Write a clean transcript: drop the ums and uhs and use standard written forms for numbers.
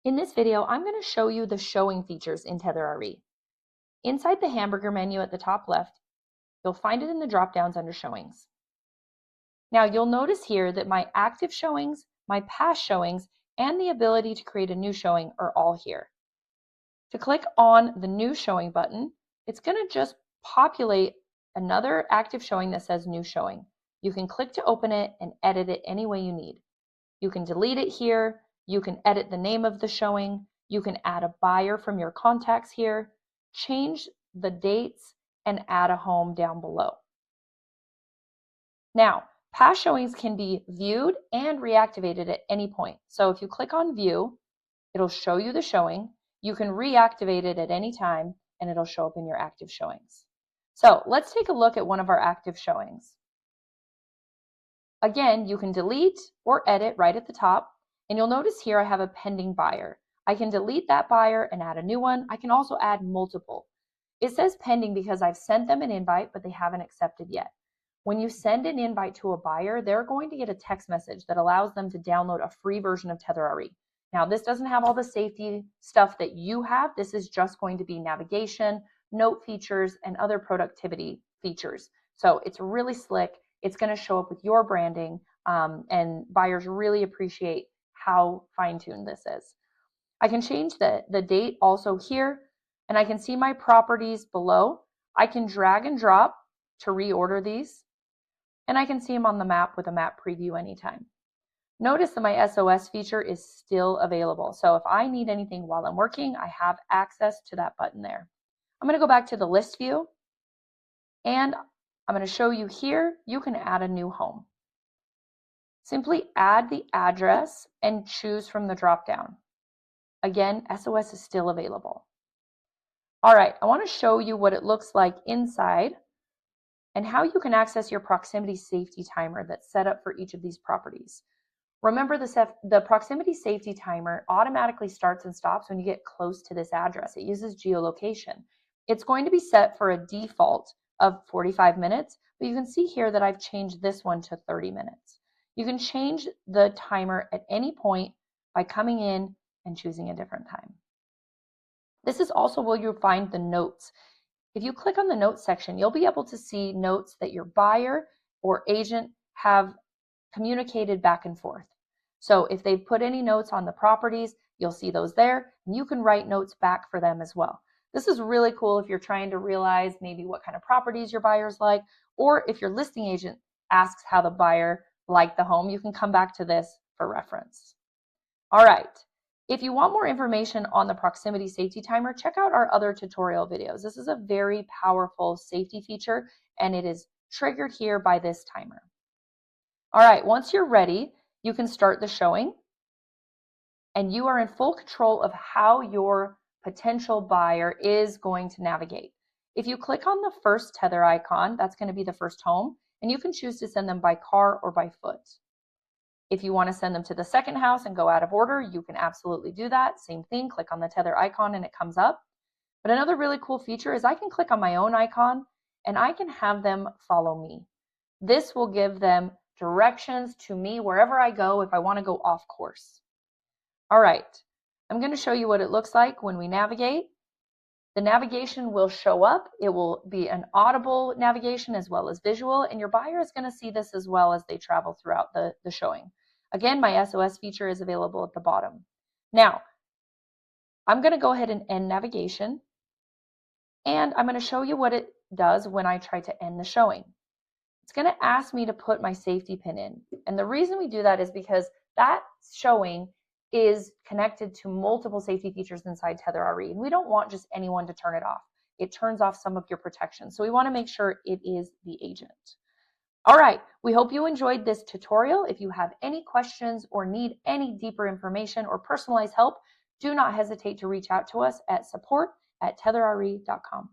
In this video, I'm going to show you the showing features in Tether RE. Inside the hamburger menu at the top left, you'll find it in the drop-downs under showings. Now you'll notice here that my active showings, my past showings, and the ability to create a new showing are all here. To click on the new showing button, it's going to just populate another active showing that says new showing. You can click to open it and edit it any way you need. You can delete it here. You can edit the name of the showing. You can add a buyer from your contacts here, change the dates, and add a home down below. Now, past showings can be viewed and reactivated at any point. So if you click on view, it'll show you the showing. You can reactivate it at any time, and it'll show up in your active showings. So let's take a look at one of our active showings. Again, you can delete or edit right at the top, and you'll notice here I have a pending buyer. I can delete that buyer and add a new one. I can also add multiple. It says pending because I've sent them an invite, but they haven't accepted yet. When you send an invite to a buyer, they're going to get a text message that allows them to download a free version of Tether RE. Now, this doesn't have all the safety stuff that you have. This is just going to be navigation, note features, and other productivity features. So it's really slick. It's going to show up with your branding, and buyers really appreciate how fine-tuned this is. I can change the date also here, and I can see my properties below. I can drag and drop to reorder these, and I can see them on the map with a map preview anytime. Notice that my SOS feature is still available. So if I need anything while I'm working, I have access to that button there. I'm going to go back to the list view, and I'm going to show you here, you can add a new home. Simply add the address and choose from the drop-down. Again, SOS is still available. All right, I want to show you what it looks like inside and how you can access your proximity safety timer that's set up for each of these properties. Remember, the proximity safety timer automatically starts and stops when you get close to this address. It uses geolocation. It's going to be set for a default of 45 minutes, but you can see here that I've changed this one to 30 minutes. You can change the timer at any point by coming in and choosing a different time. This is also where you'll find the notes. If you click on the notes section, you'll be able to see notes that your buyer or agent have communicated back and forth. So if they've put any notes on the properties, you'll see those there, and you can write notes back for them as well. This is really cool if you're trying to realize maybe what kind of properties your buyers like, or if your listing agent asks how the buyer liked the home, you can come back to this for reference. All right. If you want more information on the proximity safety timer, check out our other tutorial videos. This is a very powerful safety feature, and it is triggered here by this timer. All right, once you're ready, you can start the showing, and you are in full control of how your potential buyer is going to navigate. If you click on the first tether icon, that's going to be the first home, and you can choose to send them by car or by foot. If you want to send them to the second house and go out of order, you can absolutely do that. Same thing, click on the tether icon and it comes up. But another really cool feature is I can click on my own icon and I can have them follow me. This will give them directions to me wherever I go if I want to go off course. All right, I'm going to show you what it looks like when we navigate. The navigation will show up. It will be an audible navigation as well as visual, and your buyer is going to see this as well as they travel throughout the showing. Again, my SOS feature is available at the bottom. Now, I'm going to go ahead and end navigation, and I'm going to show you what it does when I try to end the showing. It's going to ask me to put my safety pin in, and the reason we do that is because that showing is connected to multiple safety features inside Tether RE, and we don't want just anyone to turn it off. It turns off some of your protection, so we want to make sure it is the agent. All right, we hope you enjoyed this tutorial. If you have any questions or need any deeper information or personalized help, do not hesitate to reach out to us at support@tetherre.com.